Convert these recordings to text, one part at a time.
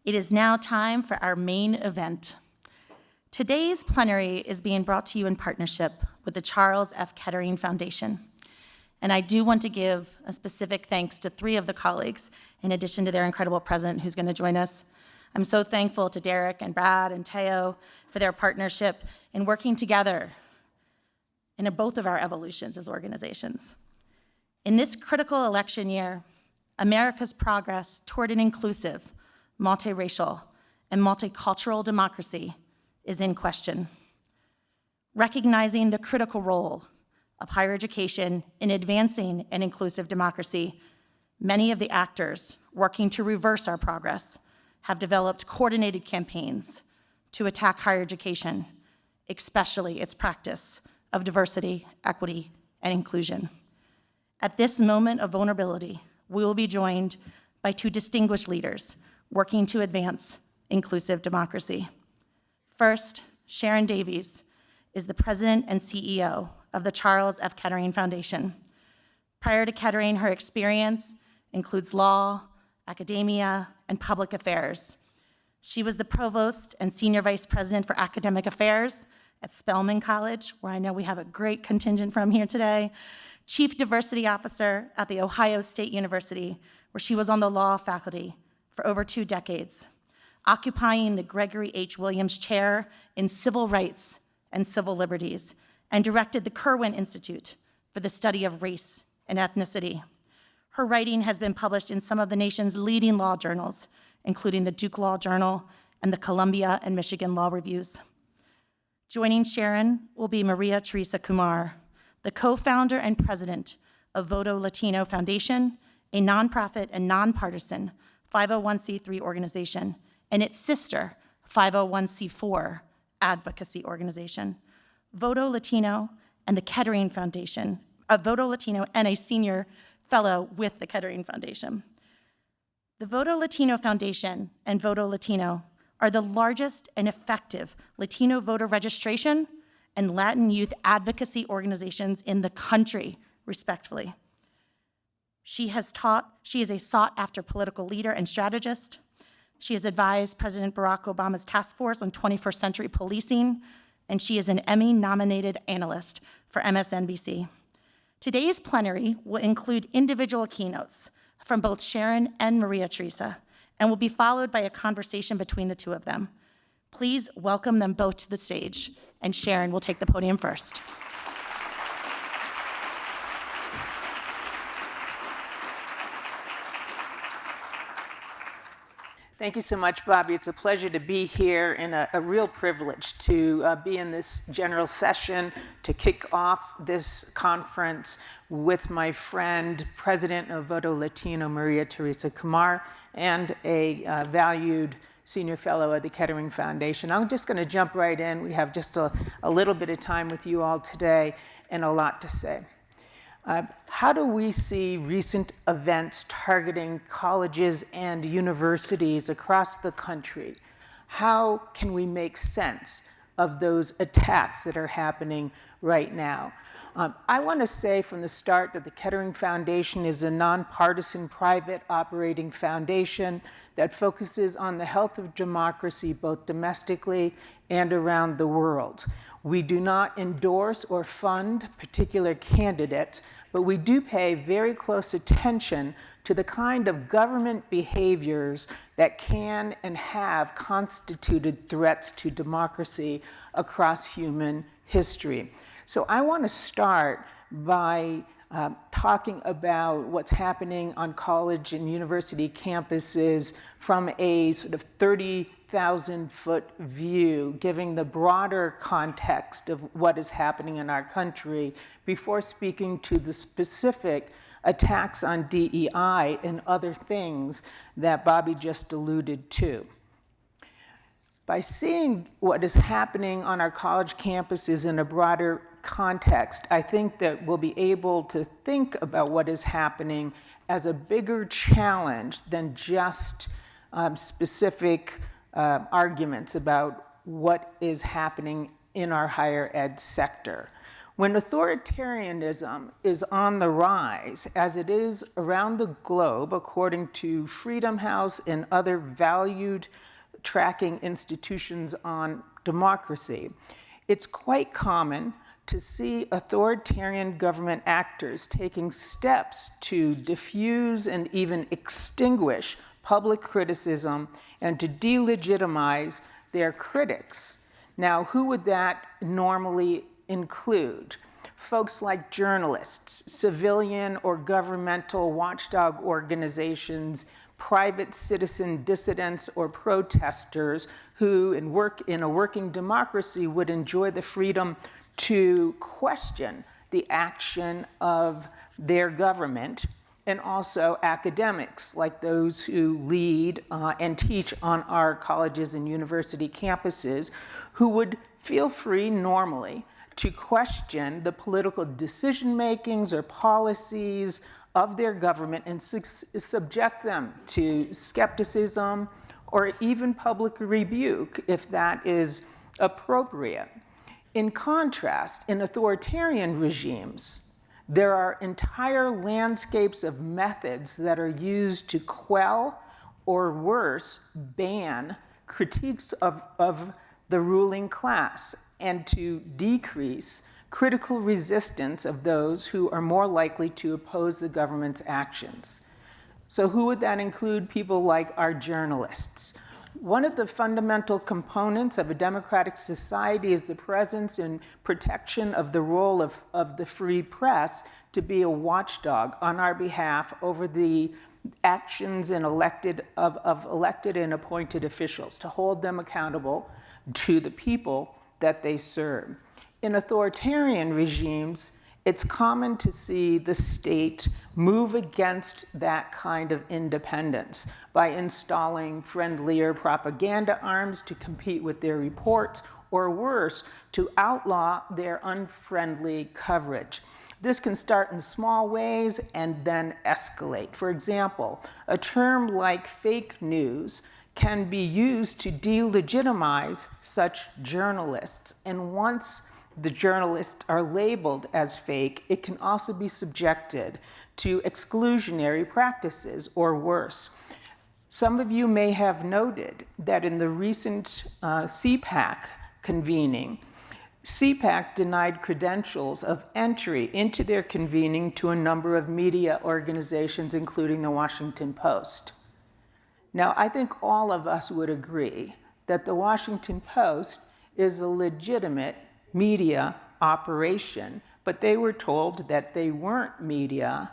It is now time for our main event. Today's plenary is being brought to you in partnership with the Charles F. Kettering Foundation. And I do want to give a specific thanks to 3 of the colleagues, in addition to their incredible president who's going to join us. I'm so thankful to Derek and Brad and Teo for their partnership in working together in both of our evolutions as organizations. In this critical election year, America's progress toward an inclusive, multiracial, and multicultural democracy is in question. Recognizing the critical role of higher education in advancing an inclusive democracy, many of the actors working to reverse our progress have developed coordinated campaigns to attack higher education, especially its practice of diversity, equity, and inclusion. At this moment of vulnerability, we will be joined by 2 distinguished leaders working to advance inclusive democracy. First, Sharon Davies is the president and CEO of the Charles F. Kettering Foundation. Prior to Kettering, her experience includes law, academia, and public affairs. She was the provost and senior vice president for academic affairs at Spelman College, where I know we have a great contingent from here today, chief diversity officer at The Ohio State University, where she was on the law faculty for over 2 decades, occupying the Gregory H. Williams Chair in Civil Rights and Civil Liberties, and directed the Kirwan Institute for the Study of Race and Ethnicity. Her writing has been published in some of the nation's leading law journals, including the Duke Law Journal and the Columbia and Michigan Law Reviews. Joining Sharon will be María Teresa Kumar, the co-founder and president of Voto Latino Foundation, a nonprofit and nonpartisan 501c3 organization, and its sister 501c4 advocacy organization. Voto Latino and the Kettering Foundation, Voto Latino and a senior fellow with the Kettering Foundation. The Voto Latino Foundation and Voto Latino are the largest and effective Latino voter registration and Latin youth advocacy organizations in the country, respectfully. She is a sought-after political leader and strategist. She has advised President Barack Obama's task force on 21st century policing, and she is an Emmy-nominated analyst for MSNBC. Today's plenary will include individual keynotes from both Sharon and María Teresa, and will be followed by a conversation between the 2 of them. Please welcome them both to the stage, and Sharon will take the podium first. Thank you so much, Bobby. It's a pleasure to be here and a real privilege to be in this general session to kick off this conference with my friend, President of Voto Latino, María Teresa Kumar, and a valued senior fellow at the Kettering Foundation. I'm just going to jump right in. We have just a little bit of time with you all today and a lot to say. How do we see recent events targeting colleges and universities across the country? How can we make sense of those attacks that are happening right now? I want to say from the start that the Kettering Foundation is a nonpartisan private operating foundation that focuses on the health of democracy both domestically and around the world. We do not endorse or fund particular candidates, but we do pay very close attention to the kind of government behaviors that can and have constituted threats to democracy across human history. So I want to start by talking about what's happening on college and university campuses from a sort of 30,000-foot view, giving the broader context of what is happening in our country before speaking to the specific attacks on DEI and other things that Bobby just alluded to. By seeing what is happening on our college campuses in a broader context, I think that we'll be able to think about what is happening as a bigger challenge than just specific arguments about what is happening in our higher ed sector. When authoritarianism is on the rise, as it is around the globe, according to Freedom House and other valued tracking institutions on democracy, it's quite common to see authoritarian government actors taking steps to diffuse and even extinguish public criticism and to delegitimize their critics. Now, who would that normally include? Folks like journalists, civilian or governmental watchdog organizations, private citizen dissidents or protesters who, in a working democracy, would enjoy the freedom to question the action of their government, and also academics like those who lead and teach on our colleges and university campuses, who would feel free normally to question the political decision makings or policies of their government and subject them to skepticism or even public rebuke if that is appropriate. In contrast, in authoritarian regimes, there are entire landscapes of methods that are used to quell or worse, ban critiques of the ruling class and to decrease critical resistance of those who are more likely to oppose the government's actions. So who would that include? People like our journalists. One of the fundamental components of a democratic society is the presence and protection of the role of the free press to be a watchdog on our behalf over the actions of elected and appointed officials, to hold them accountable to the people that they serve. In authoritarian regimes, it's common to see the state move against that kind of independence by installing friendlier propaganda arms to compete with their reports, or worse, to outlaw their unfriendly coverage. This can start in small ways and then escalate. For example, a term like fake news can be used to delegitimize such journalists. And once the journalists are labeled as fake, it can also be subjected to exclusionary practices or worse. Some of you may have noted that in the recent CPAC convening, CPAC denied credentials of entry into their convening to a number of media organizations, including the Washington Post. Now, I think all of us would agree that the Washington Post is a legitimate media operation, but they were told that they weren't media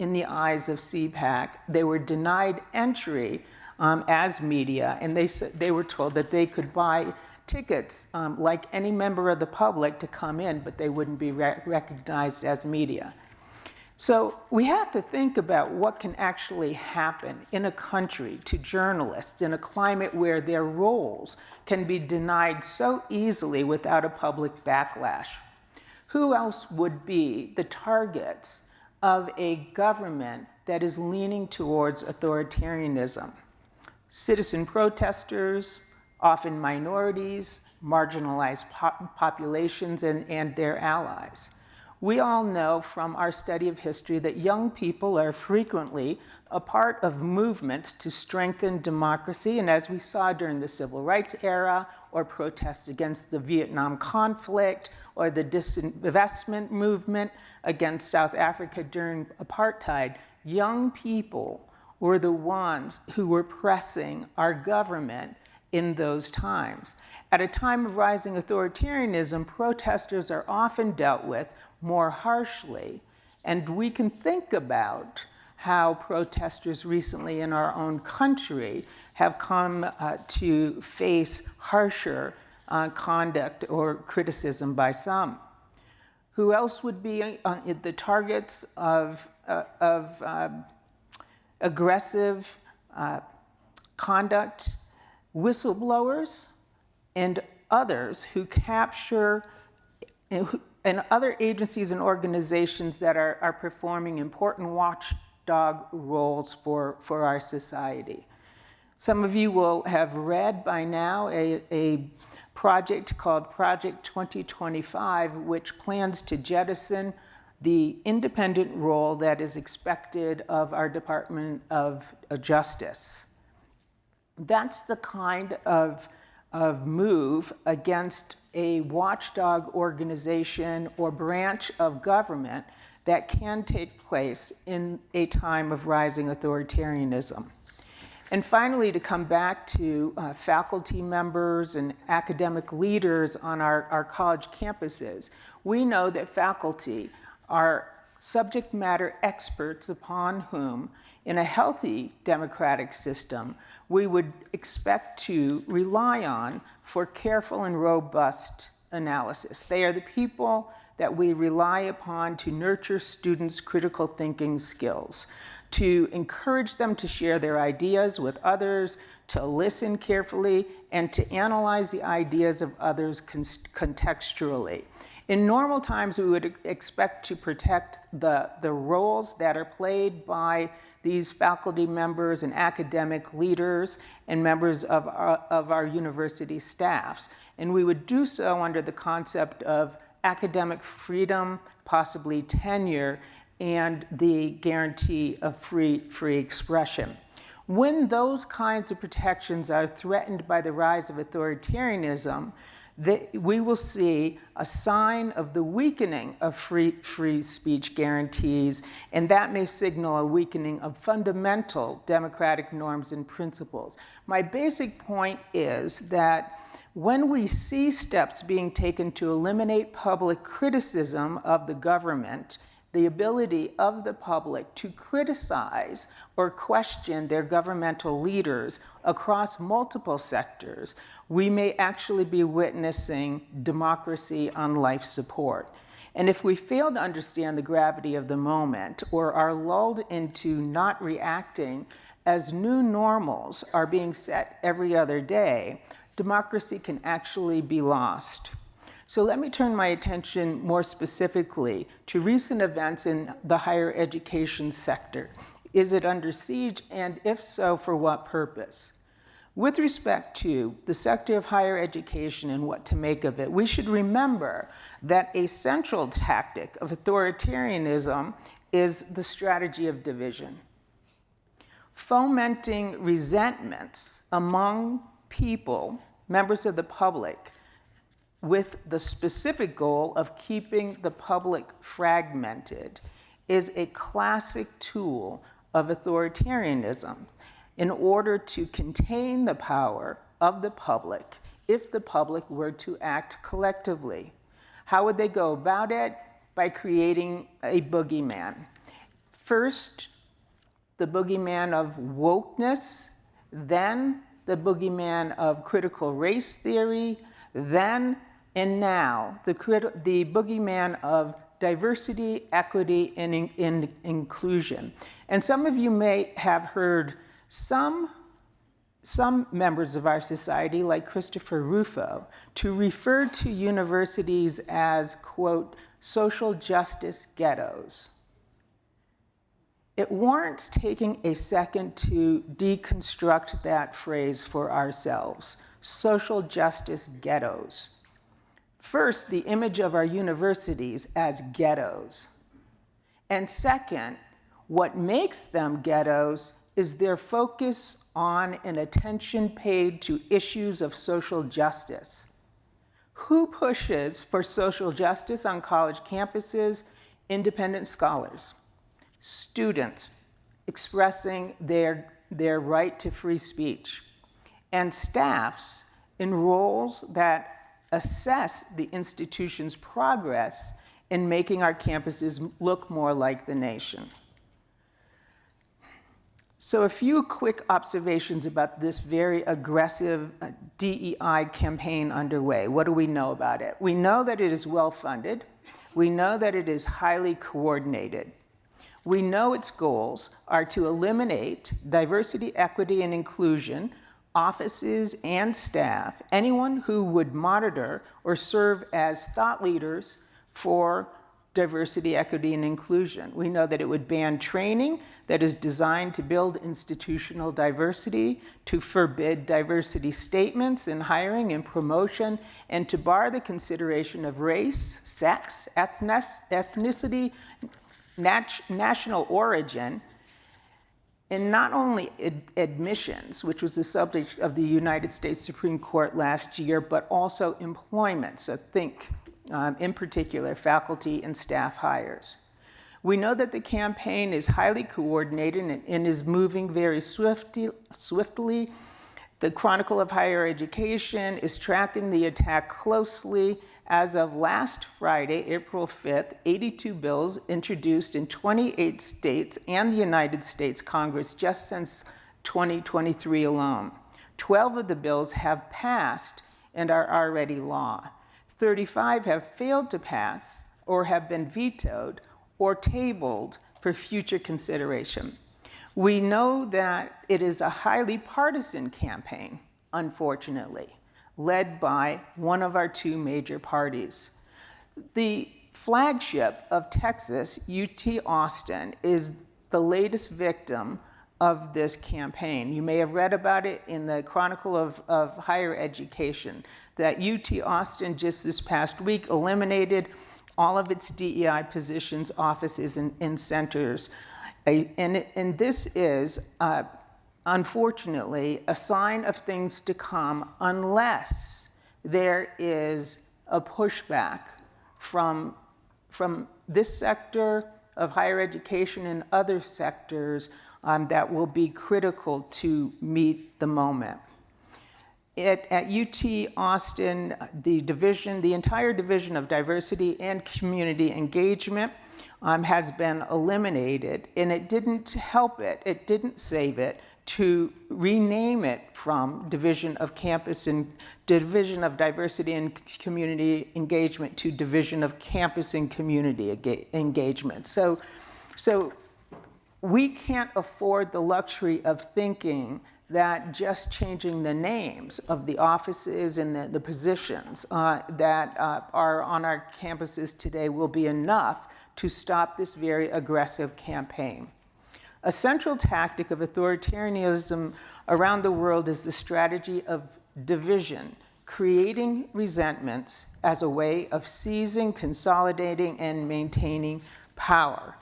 in the eyes of CPAC. They were denied entry as media, and they were told that they could buy tickets like any member of the public to come in, but they wouldn't be recognized as media. So we have to think about what can actually happen in a country to journalists in a climate where their roles can be denied so easily without a public backlash. Who else would be the targets of a government that is leaning towards authoritarianism? Citizen protesters, often minorities, marginalized populations, and their allies. We all know from our study of history that young people are frequently a part of movements to strengthen democracy, and as we saw during the Civil Rights era, or protests against the Vietnam conflict, or the disinvestment movement against South Africa during apartheid, young people were the ones who were pressing our government in those times. At a time of rising authoritarianism, protesters are often dealt with more harshly, and we can think about how protesters recently in our own country have come to face harsher conduct or criticism by some. Who else would be the targets of aggressive conduct? Whistleblowers and others who capture, and other agencies and organizations that are performing important watchdog roles for our society. Some of you will have read by now a project called Project 2025, which plans to jettison the independent role that is expected of our Department of Justice. That's the kind of move against a watchdog organization or branch of government that can take place in a time of rising authoritarianism. And finally, to come back to faculty members and academic leaders on our college campuses, we know that faculty are subject matter experts upon whom, in a healthy democratic system, we would expect to rely on for careful and robust analysis. They are the people that we rely upon to nurture students' critical thinking skills, to encourage them to share their ideas with others, to listen carefully, and to analyze the ideas of others contextually. In normal times, we would expect to protect the roles that are played by these faculty members and academic leaders and members of our university staffs. And we would do so under the concept of academic freedom, possibly tenure, and the guarantee of free expression. When those kinds of protections are threatened by the rise of authoritarianism, we will see a sign of the weakening of free speech guarantees, and that may signal a weakening of fundamental democratic norms and principles. My basic point is that when we see steps being taken to eliminate public criticism of the government, the ability of the public to criticize or question their governmental leaders across multiple sectors, we may actually be witnessing democracy on life support. And if we fail to understand the gravity of the moment or are lulled into not reacting as new normals are being set every other day, democracy can actually be lost. So let me turn my attention more specifically to recent events in the higher education sector. Is it under siege, and if so, for what purpose? With respect to the sector of higher education and what to make of it, we should remember that a central tactic of authoritarianism is the strategy of division. Fomenting resentments among people, members of the public, with the specific goal of keeping the public fragmented is a classic tool of authoritarianism in order to contain the power of the public if the public were to act collectively. How would they go about it? By creating a boogeyman. First, the boogeyman of wokeness, then the boogeyman of critical race theory, then and now the boogeyman of diversity, equity, and inclusion. And some of you may have heard some members of our society, like Christopher Rufo, to refer to universities as, quote, social justice ghettos. It warrants taking a second to deconstruct that phrase for ourselves, social justice ghettos. First, the image of our universities as ghettos. And second, what makes them ghettos is their focus on and attention paid to issues of social justice. Who pushes for social justice on college campuses? Independent scholars, students expressing their right to free speech, and staffs in roles that assess the institution's progress in making our campuses look more like the nation. So a few quick observations about this very aggressive DEI campaign underway. What do we know about it? We know that it is well-funded. We know that it is highly coordinated. We know its goals are to eliminate diversity, equity, and inclusion, offices and staff, anyone who would monitor or serve as thought leaders for diversity, equity, and inclusion. We know that it would ban training that is designed to build institutional diversity, to forbid diversity statements in hiring and promotion, and to bar the consideration of race, sex, ethnicity, national origin, and not only admissions, which was the subject of the United States Supreme Court last year, but also employment. So think, in particular, faculty and staff hires. We know that the campaign is highly coordinated and is moving very swiftly. The Chronicle of Higher Education is tracking the attack closely. As of last Friday, April 5th, 82 bills introduced in 28 states and the United States Congress just since 2023 alone. 12 of the bills have passed and are already law. 35 have failed to pass or have been vetoed or tabled for future consideration. We know that it is a highly partisan campaign, unfortunately, led by one of our two major parties. The flagship of Texas, UT Austin, is the latest victim of this campaign. You may have read about it in the Chronicle of Higher Education, that UT Austin just this past week eliminated all of its DEI positions, offices, and centers. And this is, unfortunately, a sign of things to come unless there is a pushback from this sector of higher education and other sectors that will be critical to meet the moment. At UT Austin, the entire division of diversity and community engagement has been eliminated, and it didn't help it, it didn't save it, to rename it from Division of Campus and Division of Diversity and Community Engagement to Division of Campus and Community Engagement. So we can't afford the luxury of thinking that just changing the names of the offices and the positions that are on our campuses today will be enough to stop this very aggressive campaign. A central tactic of authoritarianism around the world is the strategy of division, creating resentments as a way of seizing, consolidating, and maintaining power.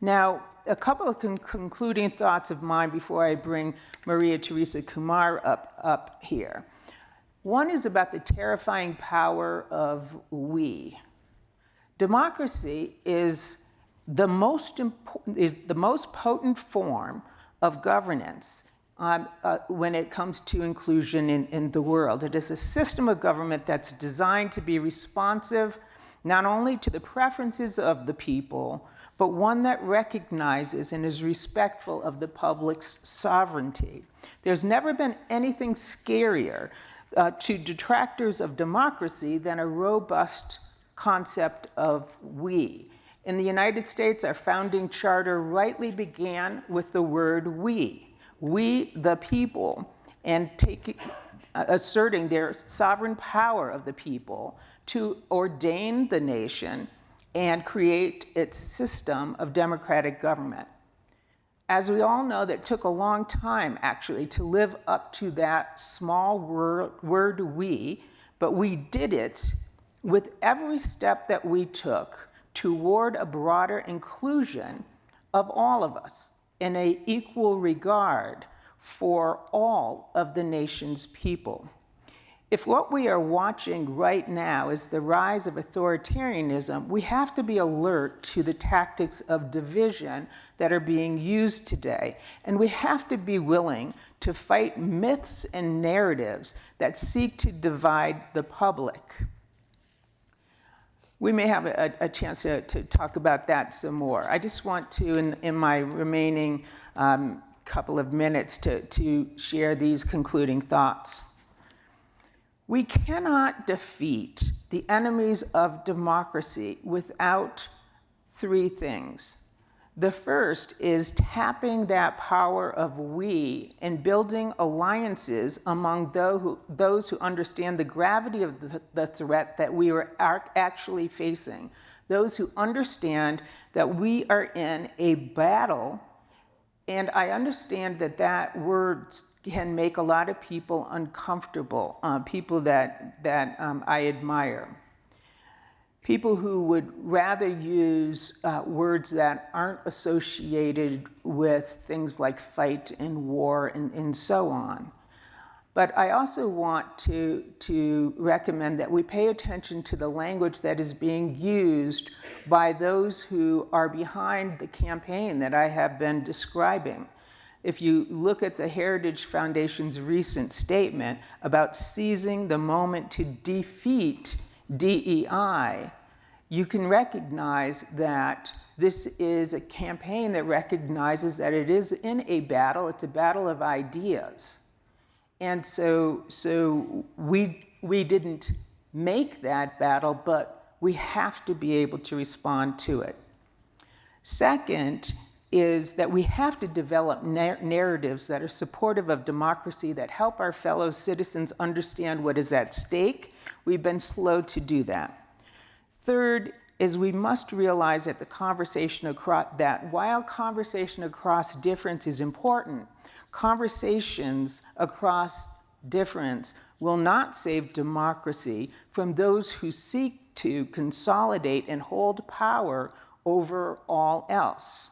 Now, a couple of concluding thoughts of mine before I bring María Teresa Kumar up here. One is about the terrifying power of we. Democracy is the most potent form of governance when it comes to inclusion in the world. It is a system of government that's designed to be responsive not only to the preferences of the people, but one that recognizes and is respectful of the public's sovereignty. There's never been anything scarier to detractors of democracy than a robust concept of we. In the United States, our founding charter rightly began with the word we the people, and asserting their sovereign power of the people to ordain the nation and create its system of democratic government. As we all know, that took a long time, actually, to live up to that small word we, but we did it with every step that we took toward a broader inclusion of all of us in an equal regard for all of the nation's people. If what we are watching right now is the rise of authoritarianism, we have to be alert to the tactics of division that are being used today. And we have to be willing to fight myths and narratives that seek to divide the public. We may have a chance to talk about that some more. I just want to, in my remaining couple of minutes, to share these concluding thoughts. We cannot defeat the enemies of democracy without three things. The first is tapping that power of we and building alliances among those who understand the gravity of the threat that we are actually facing. those who understand that we are in a battle. And I understand that that word can make a lot of people uncomfortable, people that I admire. People who would rather use words that aren't associated with things like fight and war and so on. But I also want to recommend that we pay attention to the language that is being used by those who are behind the campaign that I have been describing. If you look at the Heritage Foundation's recent statement about seizing the moment to defeat DEI, you can recognize that this is a campaign that recognizes that it is in a battle. It's a battle of ideas. And so we didn't make that battle, but we have to be able to respond to it. Second is that we have to develop narratives that are supportive of democracy, that help our fellow citizens understand what is at stake. We've been slow to do that. Third is we must realize that while conversation across difference is important, conversations across difference will not save democracy from those who seek to consolidate and hold power over all else.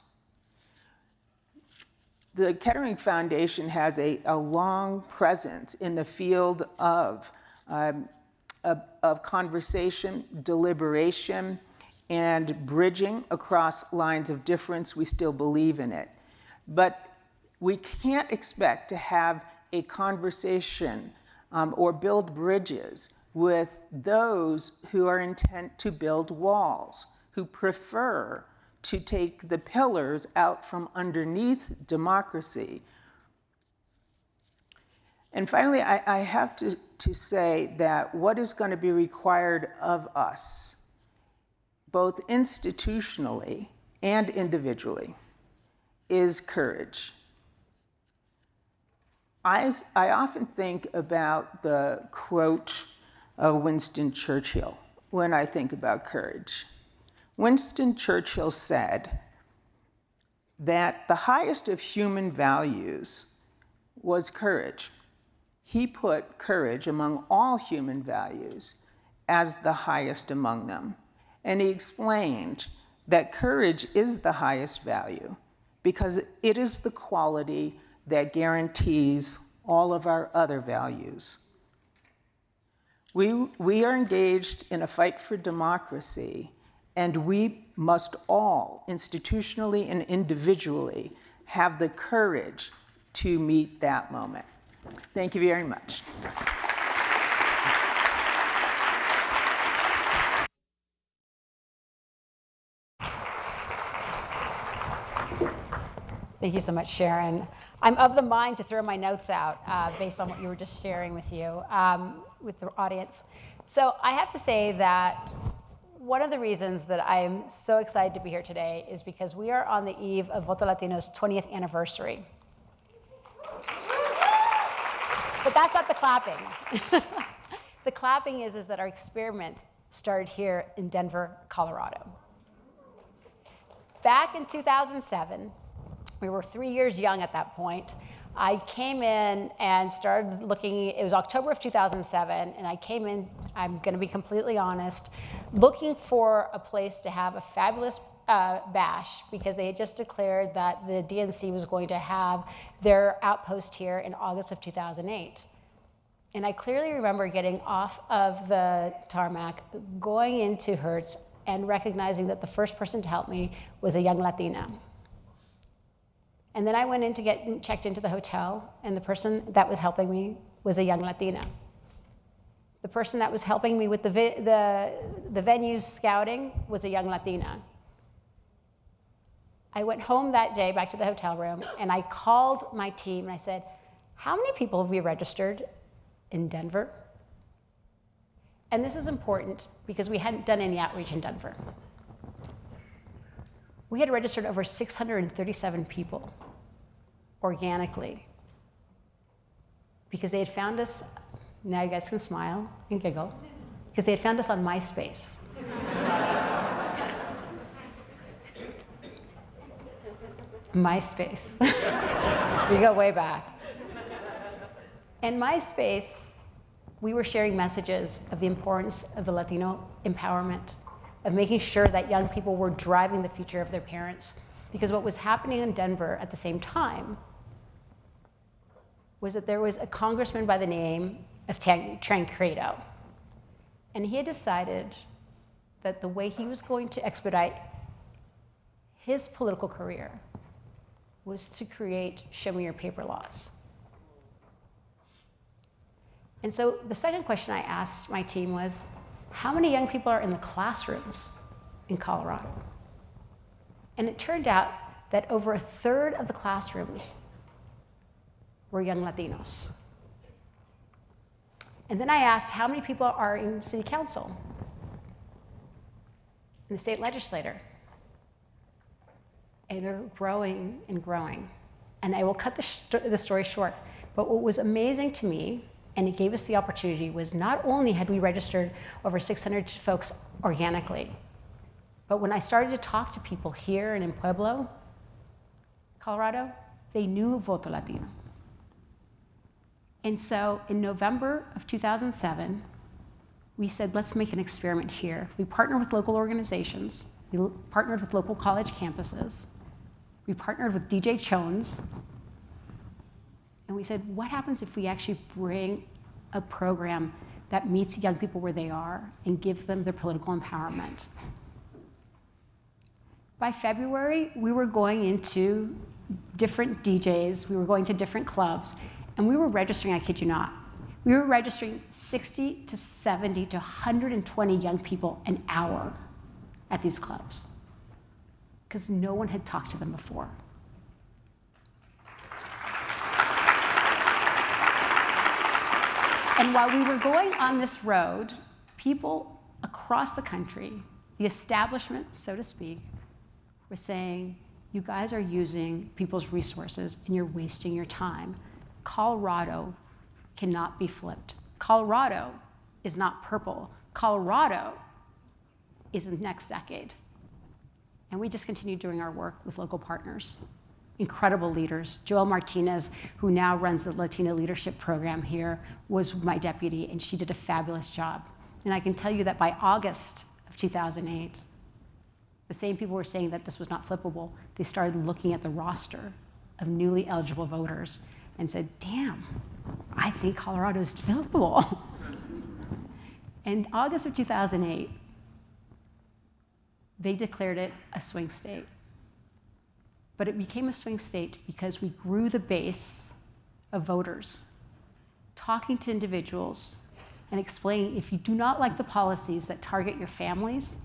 The Kettering Foundation has a long presence in the field of conversation, deliberation, and bridging across lines of difference. We still believe in it. But we can't expect to have a conversation or build bridges with those who are intent to build walls, who prefer to take the pillars out from underneath democracy. And finally, I have to say that what is going to be required of us, both institutionally and individually, is courage. I often think about the quote of Winston Churchill when I think about courage. Winston Churchill said that the highest of human values was courage. He put courage among all human values as the highest among them. And he explained that courage is the highest value because it is the quality that guarantees all of our other values. We are engaged in a fight for democracy, and we must all, institutionally and individually, have the courage to meet that moment. Thank you very much. Thank you so much, Sharon. I'm of the mind to throw my notes out based on what you were just sharing with you, with the audience. So I have to say that one of the reasons that I'm so excited to be here today is because we are on the eve of Voto Latino's 20th anniversary. But that's not the clapping. The clapping is that our experiment started here in Denver, Colorado. Back in 2007, we were 3 years young at that point. I came in and started looking, it was October of 2007, and I came in, I'm gonna be completely honest, looking for a place to have a fabulous bash because they had just declared that the DNC was going to have their outpost here in August of 2008. And I clearly remember getting off of the tarmac, going into Hertz, and recognizing that the first person to help me was a young Latina. And then I went in to get checked into the hotel, and the person that was helping me was a young Latina. The person that was helping me with the venue scouting was a young Latina. I went home that day, back to the hotel room, and I called my team, and I said, how many people have we registered in Denver? And this is important because we hadn't done any outreach in Denver. We had registered over 637 people organically because they had found us, now you guys can smile and giggle, because they had found us on MySpace. MySpace. We go way back. In MySpace, we were sharing messages of the importance of the Latino empowerment, of making sure that young people were driving the future of their parents. Because what was happening in Denver at the same time was that there was a congressman by the name of Tancredo. And he had decided that the way he was going to expedite his political career was to create show me your paper laws. And so the second question I asked my team was, how many young people are in the classrooms in Colorado? And it turned out that over a third of the classrooms were young Latinos. And then I asked, how many people are in city council, in the state legislature? And they're growing and growing. And I will cut the story short, but what was amazing to me, and it gave us the opportunity, was not only had we registered over 600 folks organically, but when I started to talk to people here and in Pueblo, Colorado, they knew Voto Latino. And so in November of 2007, we said, let's make an experiment here. We partnered with local organizations. We partnered with local college campuses. We partnered with DJ Chones. And we said, what happens if we actually bring a program that meets young people where they are and gives them their political empowerment? By February, we were going into different DJs, we were going to different clubs, and we were registering, I kid you not, we were registering 60 to 70 to 120 young people an hour at these clubs, because no one had talked to them before. And while we were going on this road, people across the country, the establishment, so to speak, were saying, you guys are using people's resources and you're wasting your time. Colorado cannot be flipped. Colorado is not purple. Colorado is the next decade. And we just continued doing our work with local partners, incredible leaders. Joelle Martinez, who now runs the Latino Leadership Program here, was my deputy, and she did a fabulous job. And I can tell you that by August of 2008, the same people were saying that this was not flippable. They started looking at the roster of newly eligible voters and said, damn, I think Colorado is flippable. In August of 2008, they declared it a swing state. But it became a swing state because we grew the base of voters, talking to individuals and explaining, if you do not like the policies that target your families,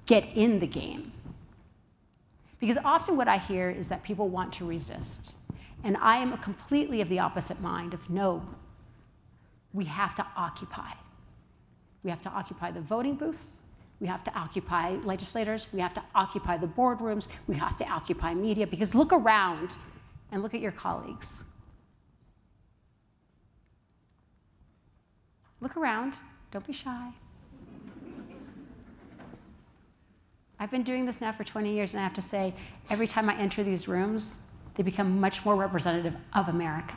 get in the game. Because often what I hear is that people want to resist. And I am completely of the opposite mind of, no, we have to occupy. We have to occupy the voting booths. We have to occupy legislators. We have to occupy the boardrooms. We have to occupy media, because look around and look at your colleagues. Look around, don't be shy. I've been doing this now for 20 years, and I have to say, every time I enter these rooms, they become much more representative of America,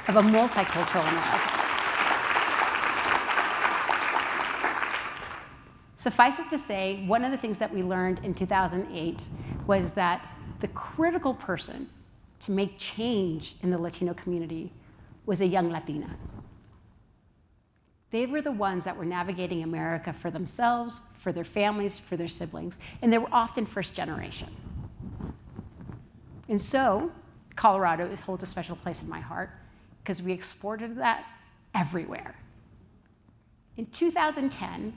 of a multicultural America. Suffice it to say, one of the things that we learned in 2008 was that the critical person to make change in the Latino community was a young Latina. They were the ones that were navigating America for themselves, for their families, for their siblings, and they were often first generation. And so, Colorado holds a special place in my heart because we exported that everywhere. In 2010,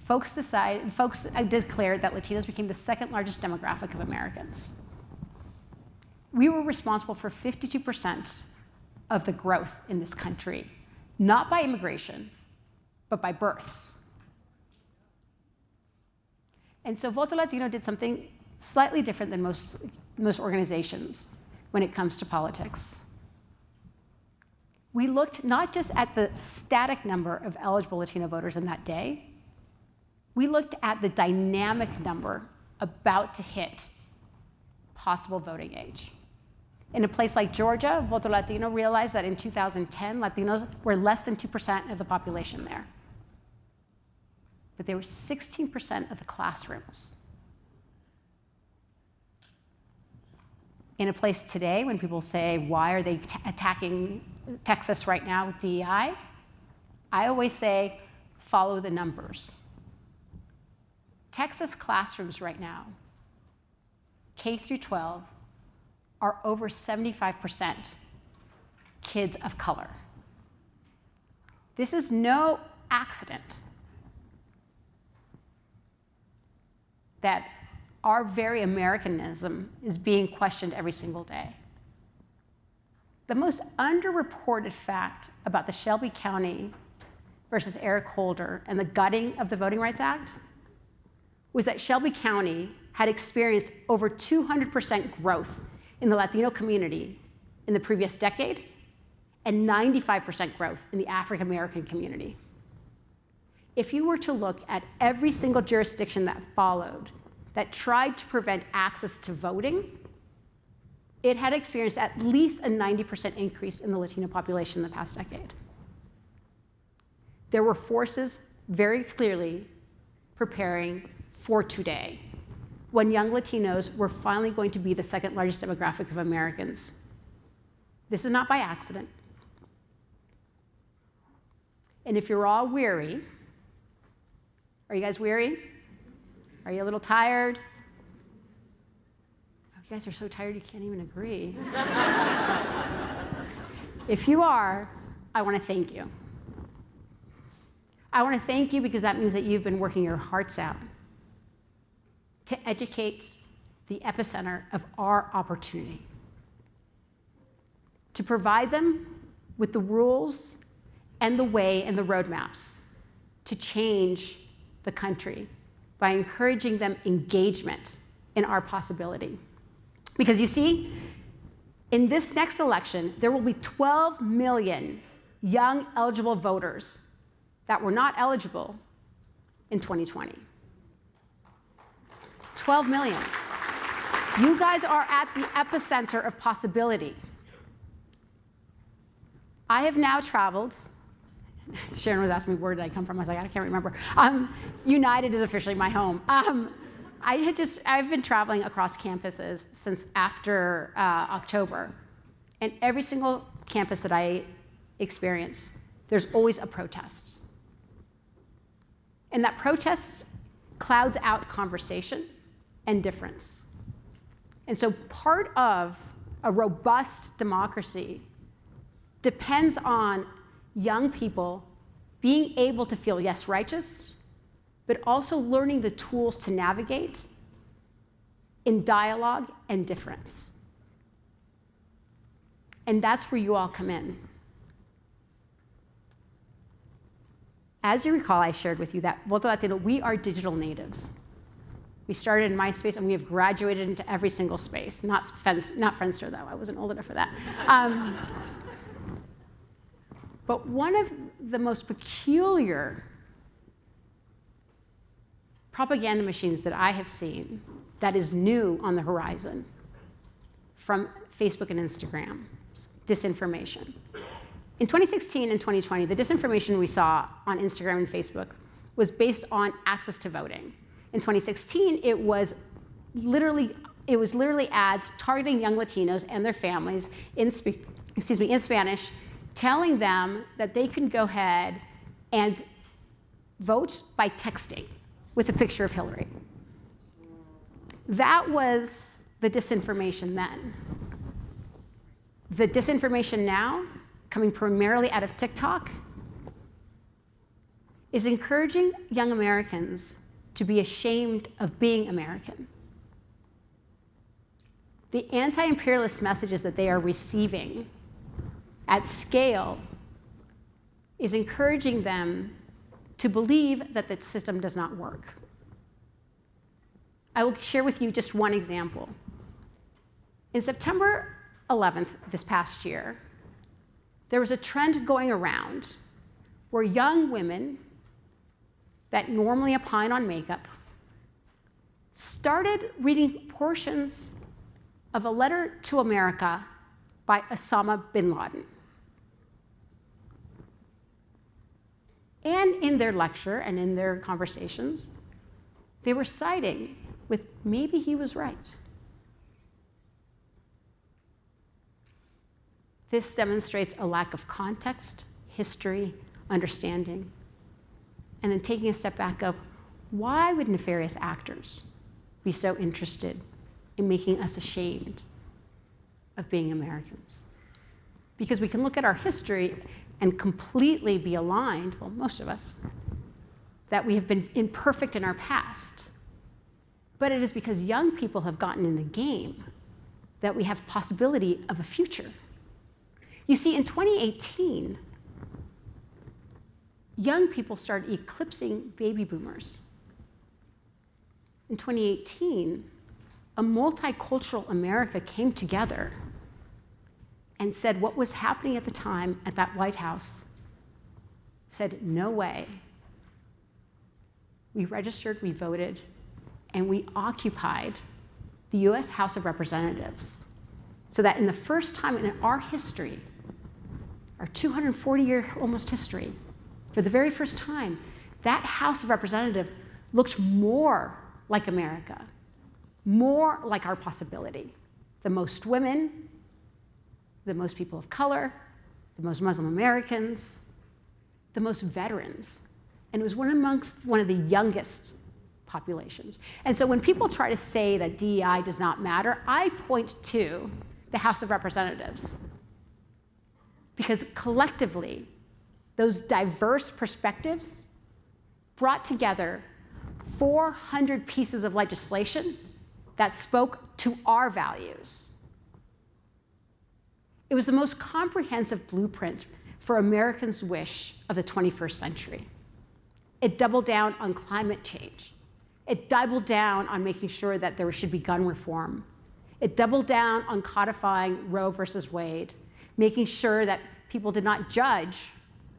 folks declared that Latinos became the second largest demographic of Americans. We were responsible for 52% of the growth in this country, not by immigration, but by births. And so Voto Latino did something slightly different than most organizations when it comes to politics. We looked not just at the static number of eligible Latino voters in that day, we looked at the dynamic number about to hit possible voting age. In a place like Georgia, Voto Latino realized that in 2010, Latinos were less than 2% of the population there. But they were 16% of the classrooms. In a place today, when people say, why are they attacking Texas right now with DEI? I always say, follow the numbers. Texas classrooms right now, K through 12, are over 75% kids of color. This is no accident that our very Americanism is being questioned every single day. The most underreported fact about the Shelby County versus Eric Holder and the gutting of the Voting Rights Act was that Shelby County had experienced over 200% growth in the Latino community in the previous decade and 95% growth in the African American community. If you were to look at every single jurisdiction that followed that tried to prevent access to voting, it had experienced at least a 90% increase in the Latino population in the past decade. There were forces very clearly preparing for today, when young Latinos were finally going to be the second largest demographic of Americans. This is not by accident. And if you're all weary, are you guys weary? Are you a little tired? Oh, you guys are so tired you can't even agree. If you are, I want to thank you. I want to thank you because that means that you've been working your hearts out to educate the epicenter of our opportunity, to provide them with the rules and the way and the roadmaps to change the country by encouraging them engagement in our possibility. Because you see, in this next election, there will be 12 million young eligible voters that were not eligible in 2020. 12 million. You guys are at the epicenter of possibility. I have now traveled. Sharon was asking me, where did I come from? I was like, I can't remember. United is officially my home. I've been traveling across campuses since after October. And every single campus that I experience, there's always a protest. And that protest clouds out conversation and difference. And so part of a robust democracy depends on young people being able to feel, yes, righteous, but also learning the tools to navigate in dialogue and difference. And that's where you all come in. As you recall, I shared with you that Voto Latino, we are digital natives. We started in MySpace and we have graduated into every single space. Not Friendster though, I wasn't old enough for that. But one of the most peculiar propaganda machines that I have seen that is new on the horizon from Facebook and Instagram, disinformation. In 2016 and 2020, the disinformation we saw on Instagram and Facebook was based on access to voting. In 2016, it was literally ads targeting young Latinos and their families in Spanish, telling them that they can go ahead and vote by texting with a picture of Hillary. That was the disinformation then. The disinformation now, coming primarily out of TikTok, is encouraging young Americans to be ashamed of being American. The anti-imperialist messages that they are receiving at scale is encouraging them to believe that the system does not work. I will share with you just one example. In September 11th, this past year, there was a trend going around where young women that normally opine on makeup started reading portions of a letter to America by Osama bin Laden. And in their lecture and in their conversations, they were siding with maybe he was right. This demonstrates a lack of context, history, understanding, and then taking a step back of why would nefarious actors be so interested in making us ashamed of being Americans? Because we can look at our history and completely be aligned, well, most of us, that we have been imperfect in our past. But it is because young people have gotten in the game that we have possibility of a future. You see, in 2018, young people started eclipsing baby boomers. In 2018, a multicultural America came together and said what was happening at the time at that White House, said, no way. We registered, we voted, and we occupied the US House of Representatives, so that in the first time in our history, our 240-year almost history, for the very first time, that House of Representatives looked more like America, more like our possibility. The most women, the most people of color, the most Muslim Americans, the most veterans. And it was one of the youngest populations. And so when people try to say that DEI does not matter, I point to the House of Representatives. Because collectively, those diverse perspectives brought together 400 pieces of legislation that spoke to our values. It was the most comprehensive blueprint for Americans' wish of the 21st century. It doubled down on climate change. It doubled down on making sure that there should be gun reform. It doubled down on codifying Roe versus Wade, making sure that people did not judge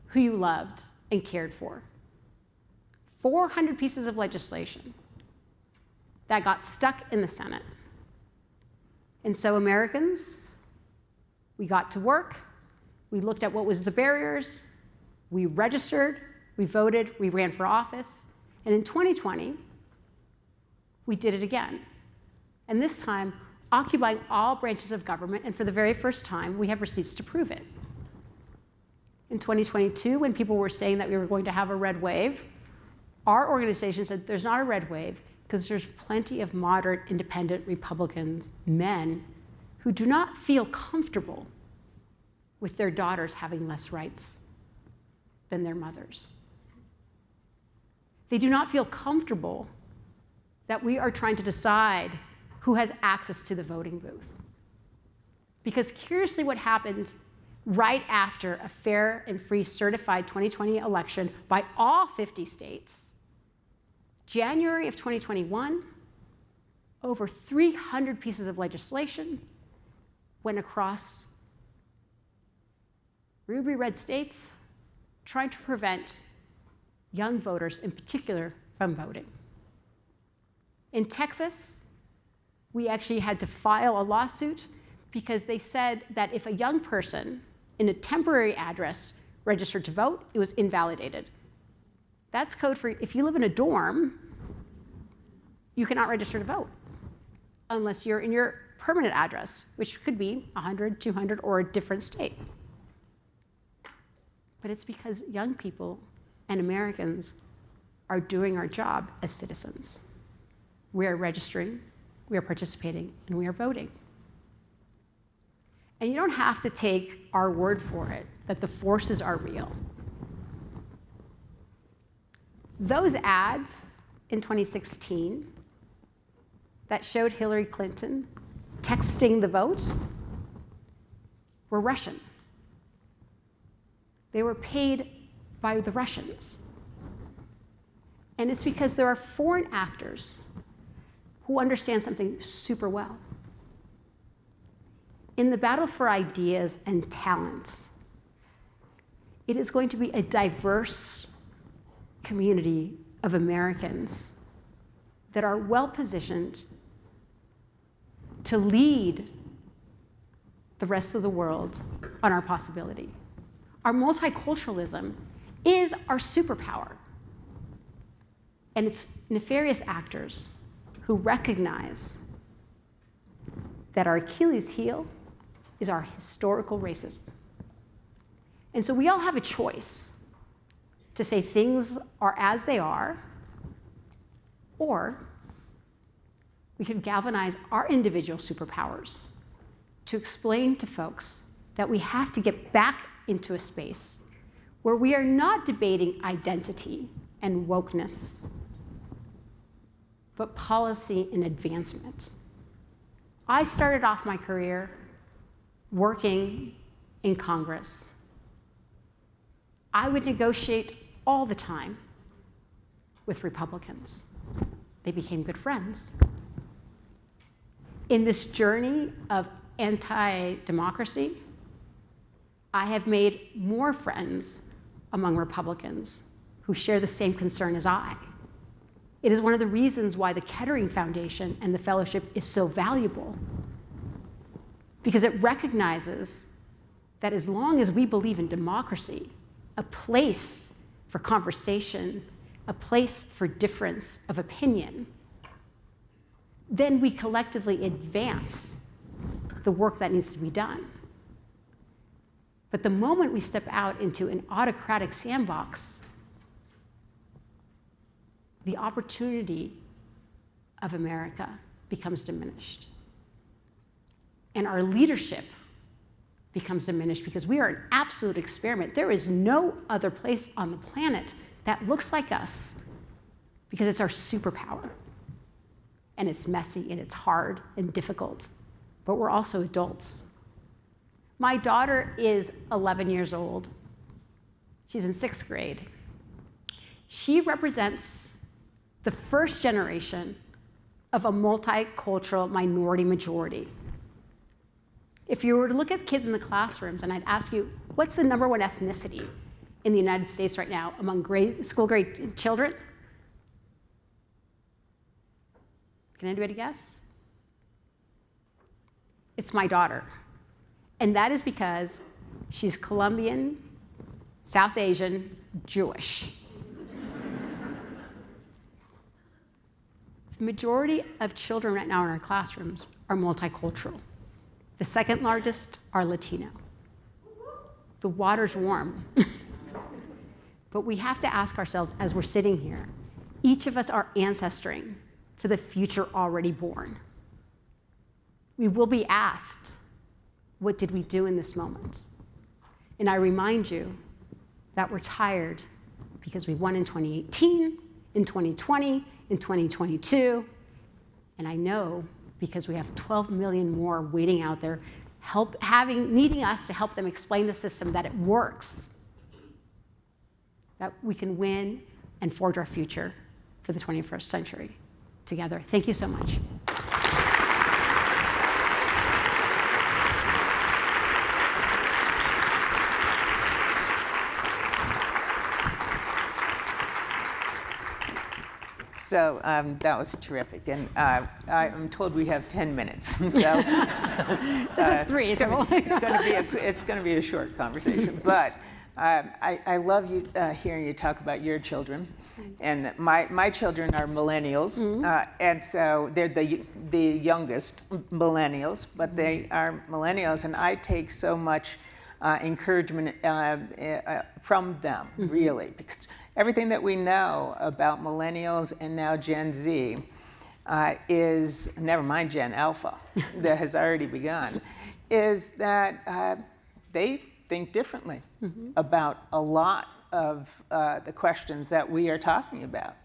who you loved and cared for. 400 pieces of legislation that got stuck in the Senate. And so Americans, we got to work, we looked at what was the barriers, we registered, we voted, we ran for office, and in 2020, we did it again. And this time, occupying all branches of government, and for the very first time, we have receipts to prove it. In 2022, when people were saying that we were going to have a red wave, our organization said there's not a red wave because there's plenty of moderate, independent Republicans, men, who do not feel comfortable with their daughters having less rights than their mothers. They do not feel comfortable that we are trying to decide who has access to the voting booth. Because curiously, what happened right after a fair and free certified 2020 election by all 50 states, January of 2021, over 300 pieces of legislation went across ruby red states trying to prevent young voters in particular from voting. In Texas, we actually had to file a lawsuit because they said that if a young person in a temporary address registered to vote, it was invalidated. That's code for if you live in a dorm, you cannot register to vote unless you're in your permanent address, which could be 100, 200, or a different state. But it's because young people and Americans are doing our job as citizens. We are registering, we are participating, and we are voting. And you don't have to take our word for it, that the forces are real. Those ads in 2016 that showed Hillary Clinton texting the vote were Russian. They were paid by the Russians. And it's because there are foreign actors who understand something super well. In the battle for ideas and talent, it is going to be a diverse community of Americans that are well-positioned to lead the rest of the world on our possibility. Our multiculturalism is our superpower. And it's nefarious actors who recognize that our Achilles heel is our historical racism. And so we all have a choice to say things are as they are, or we could galvanize our individual superpowers to explain to folks that we have to get back into a space where we are not debating identity and wokeness, but policy and advancement. I started off my career working in Congress. I would negotiate all the time with Republicans. They became good friends. In this journey of anti-democracy, I have made more friends among Republicans who share the same concern as I. It is one of the reasons why the Kettering Foundation and the fellowship is so valuable, because it recognizes that as long as we believe in democracy, a place for conversation, a place for difference of opinion, then we collectively advance the work that needs to be done. But the moment we step out into an autocratic sandbox, the opportunity of America becomes diminished. And our leadership becomes diminished because we are an absolute experiment. There is no other place on the planet that looks like us because it's our superpower. And it's messy and it's hard and difficult, but we're also adults. My daughter is 11 years old. She's in 6th grade. She represents the first generation of a multicultural minority majority. If you were to look at kids in the classrooms and I'd ask you, what's the #1 ethnicity in the United States right now among school grade children? Can anybody guess? It's my daughter. And that is because she's Colombian, South Asian, Jewish. The majority of children right now in our classrooms are multicultural. The second largest are Latino. The water's warm. But we have to ask ourselves as we're sitting here, each of us are ancestring for the future already born. We will be asked, what did we do in this moment? And I remind you that we're tired because we won in 2018, in 2020, in 2022, and I know because we have 12 million more waiting out there, needing us to help them explain the system that it works, that we can win and forge our future for the 21st century together. Thank you so much. So that was terrific, and I'm told we have 10 minutes. So this is 3. It's going to be a short conversation, but I love you hearing you talk about your children, and my children are millennials, and so they're the youngest millennials, but they are millennials, and I take so much encouragement from them, really, because everything that we know about millennials and now Gen Z is, never mind Gen Alpha, that has already begun, is that they think differently about a lot of the questions that we are talking about.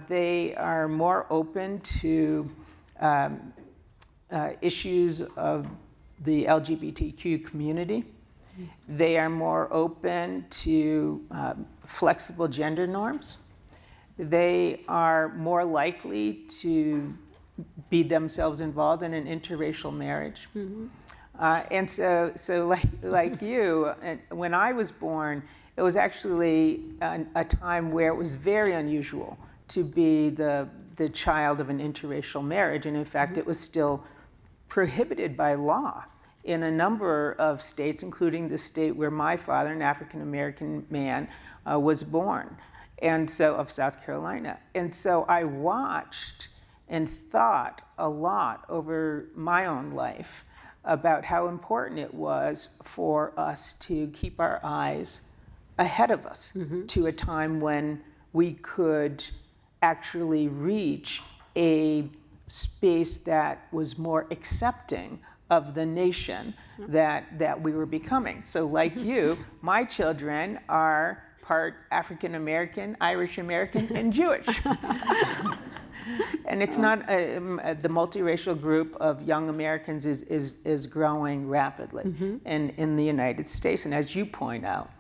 They are more open to issues of the LGBTQ community. They are more open to flexible gender norms. They are more likely to be themselves involved in an interracial marriage. And so like you, when I was born, it was actually a time where it was very unusual to be the child of an interracial marriage. And in fact, it was still prohibited by law in a number of states, including the state where my father, an African-American man, was born, and so of South Carolina. And so I watched and thought a lot over my own life about how important it was for us to keep our eyes ahead of us to a time when we could actually reach a space that was more accepting of the nation that we were becoming. So like you, my children are part African American, Irish American, and Jewish. And it's not, the multiracial group of young Americans is growing rapidly in the United States. And as you point out,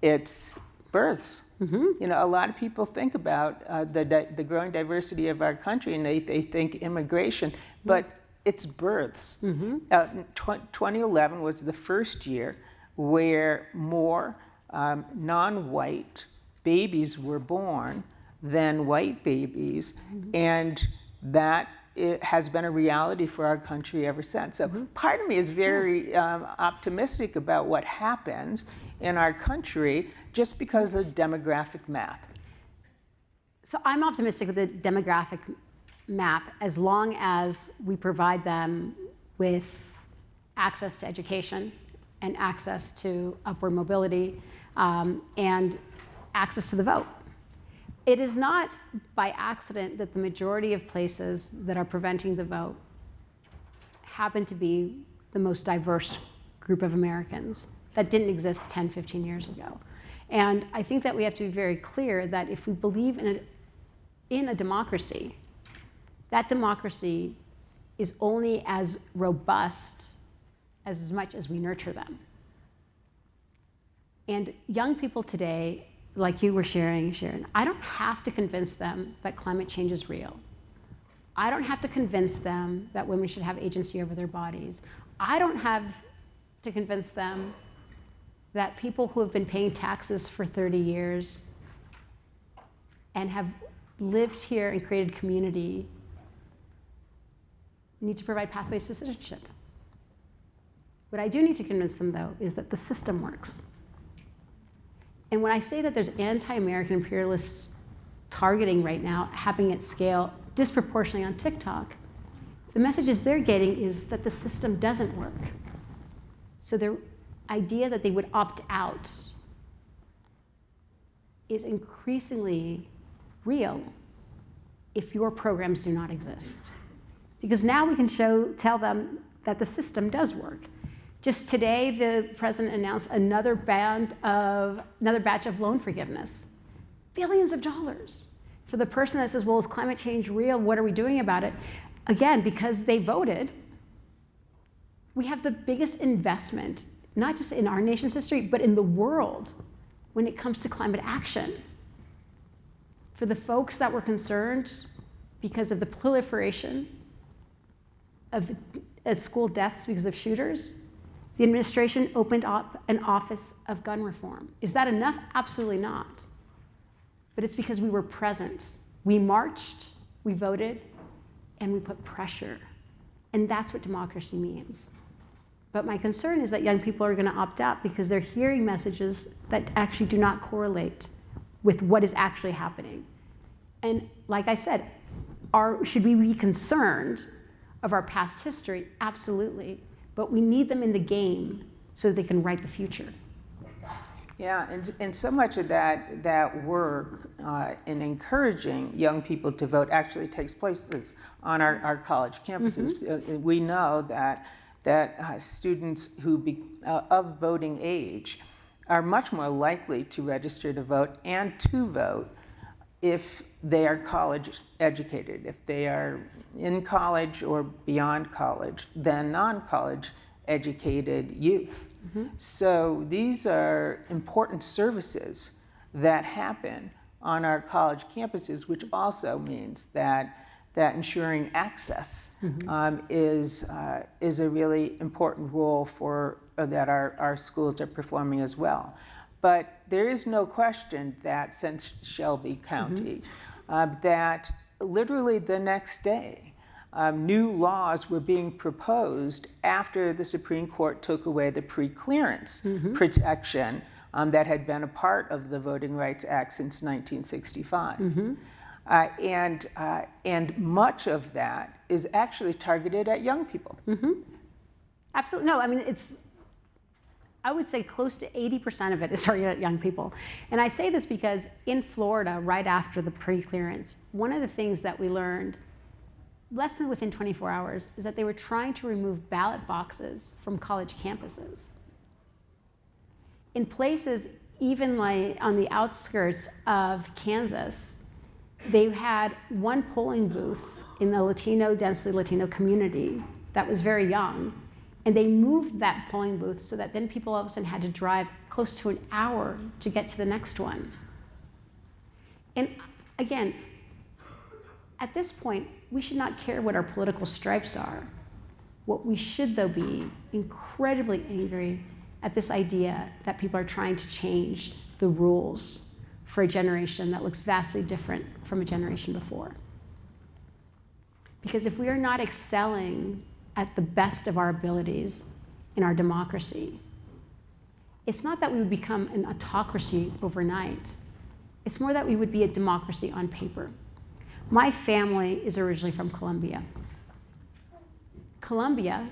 it's births. You know, a lot of people think about the growing diversity of our country, and they think immigration, but it's births. 2011 was the first year where more non-white babies were born than white babies, and that it has been a reality for our country ever since. So part of me is very optimistic about what happens in our country just because of the demographic math. So I'm optimistic with the demographic map as long as we provide them with access to education and access to upward mobility and access to the vote. It is not by accident that the majority of places that are preventing the vote happen to be the most diverse group of Americans that didn't exist 10, 15 years ago. And I think that we have to be very clear that if we believe in a democracy, that democracy is only as robust as much as we nurture them. And young people today, like you were sharing, Sharon, I don't have to convince them that climate change is real. I don't have to convince them that women should have agency over their bodies. I don't have to convince them that people who have been paying taxes for 30 years and have lived here and created community need to provide pathways to citizenship. What I do need to convince them, though, is that the system works. And when I say that there's anti-American imperialist targeting right now happening at scale disproportionately on TikTok, the messages they're getting is that the system doesn't work. So their idea that they would opt out is increasingly real if your programs do not exist. Because now we can tell them that the system does work. Just today, the president announced another batch of loan forgiveness, billions of dollars. For the person that says, well, is climate change real? What are we doing about it? Again, because they voted, we have the biggest investment, not just in our nation's history, but in the world when it comes to climate action. For the folks that were concerned because of the proliferation of school deaths because of shooters, the administration opened up an office of gun reform. Is that enough? Absolutely not. But it's because we were present. We marched, we voted, and we put pressure. And that's what democracy means. But my concern is that young people are going to opt out because they're hearing messages that actually do not correlate with what is actually happening. And like I said, should we be concerned of our past history? Absolutely. But we need them in the game so that they can write the future. Yeah, and so much of that work in encouraging young people to vote actually takes place on our college campuses. We know that students of voting age are much more likely to register to vote and to vote if they are college educated, if they are in college or beyond college, than non-college educated youth. So these are important services that happen on our college campuses, which also means that ensuring access is a really important role that our schools are performing as well. But there is no question that since Shelby County, that literally the next day, new laws were being proposed after the Supreme Court took away the pre-clearance protection that had been a part of the Voting Rights Act since 1965. And much of that is actually targeted at young people. Absolutely. No, I mean, I would say close to 80% of it is targeted at young people. And I say this because in Florida, right after the pre-clearance, one of the things that we learned less than within 24 hours is that they were trying to remove ballot boxes from college campuses. In places even like on the outskirts of Kansas, they had one polling booth in the densely Latino community that was very young, and they moved that polling booth so that then people all of a sudden had to drive close to an hour to get to the next one. And again, at this point, we should not care what our political stripes are. What we should, though, be incredibly angry at this idea that people are trying to change the rules for a generation that looks vastly different from a generation before. Because if we are not excelling at the best of our abilities in our democracy, it's not that we would become an autocracy overnight. It's more that we would be a democracy on paper. My family is originally from Colombia. Colombia,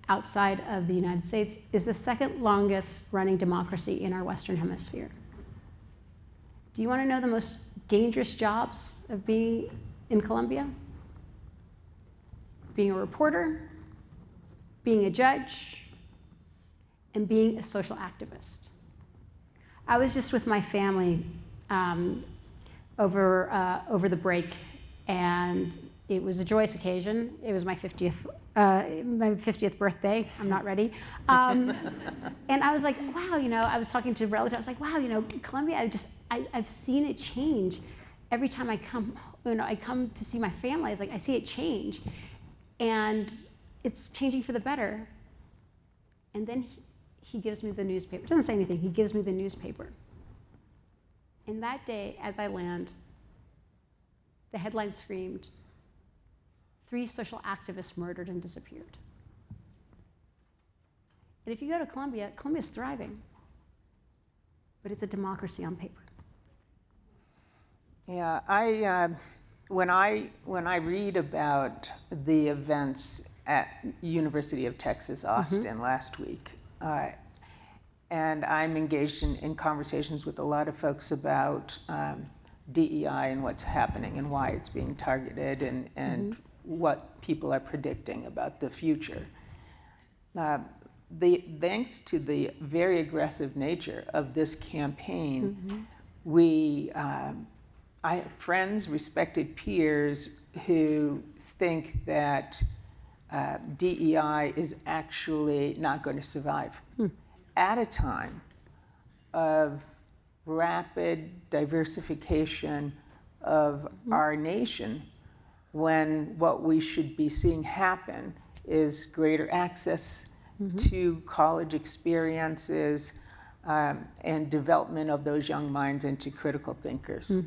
outside of the United States, is the second longest running democracy in our Western Hemisphere. Do you want to know the most dangerous jobs of being in Colombia? Being a reporter, being a judge, and being a social activist. I was just with my family over the break, and it was a joyous occasion. It was my 50th birthday. I'm not ready. And I was like, wow, I was talking to relatives. I was like, wow, Colombia, I've seen it change every time I come. I come to see my family. I was like, I see it change, and it's changing for the better. And then he gives me the newspaper. Doesn't say anything. He gives me the newspaper. And that day, as I land, the headline screamed, 3 social activists murdered and disappeared. And if you go to Colombia, Colombia's thriving, but it's a democracy on paper. Yeah, when I read about the events at University of Texas, Austin last week, and I'm engaged in conversations with a lot of folks about DEI and what's happening and why it's being targeted and what people are predicting about the future. Thanks to the very aggressive nature of this campaign, I have friends, respected peers who think that DEI is actually not going to survive at a time of rapid diversification of our nation, when what we should be seeing happen is greater access to college experiences and development of those young minds into critical thinkers,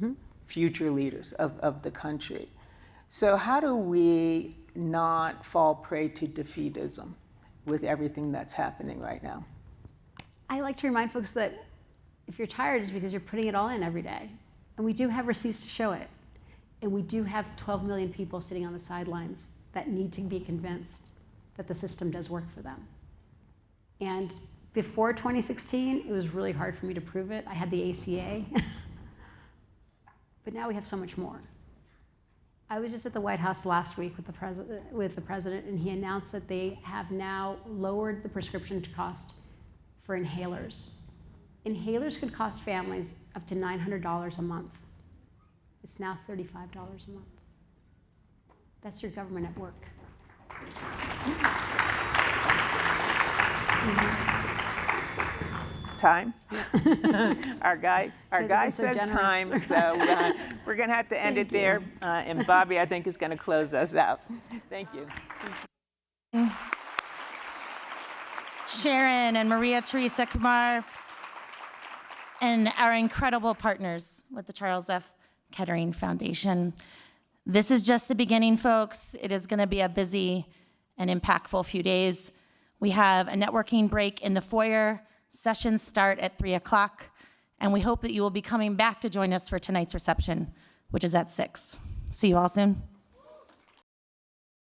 future leaders of the country. So how do we not fall prey to defeatism with everything that's happening right now? I like to remind folks that if you're tired, it's because you're putting it all in every day. And we do have receipts to show it. And we do have 12 million people sitting on the sidelines that need to be convinced that the system does work for them. And before 2016, it was really hard for me to prove it. I had the ACA. But now we have so much more. I was just at the White House last week with the president, and he announced that they have now lowered the prescription cost for inhalers. Inhalers could cost families up to $900 a month. It's now $35 a month. That's your government at work. Time. Our guy says time, so we're going to have to end it there. And Bobby, I think, is going to close us out. Thank you. Sharon and María Teresa Kumar, and our incredible partners with the Charles F. Kettering Foundation. This is just the beginning, folks. It is going to be a busy and impactful few days. We have a networking break in the foyer. Sessions start at 3 o'clock, and we hope that you will be coming back to join us for tonight's reception, which is at 6. See you all soon.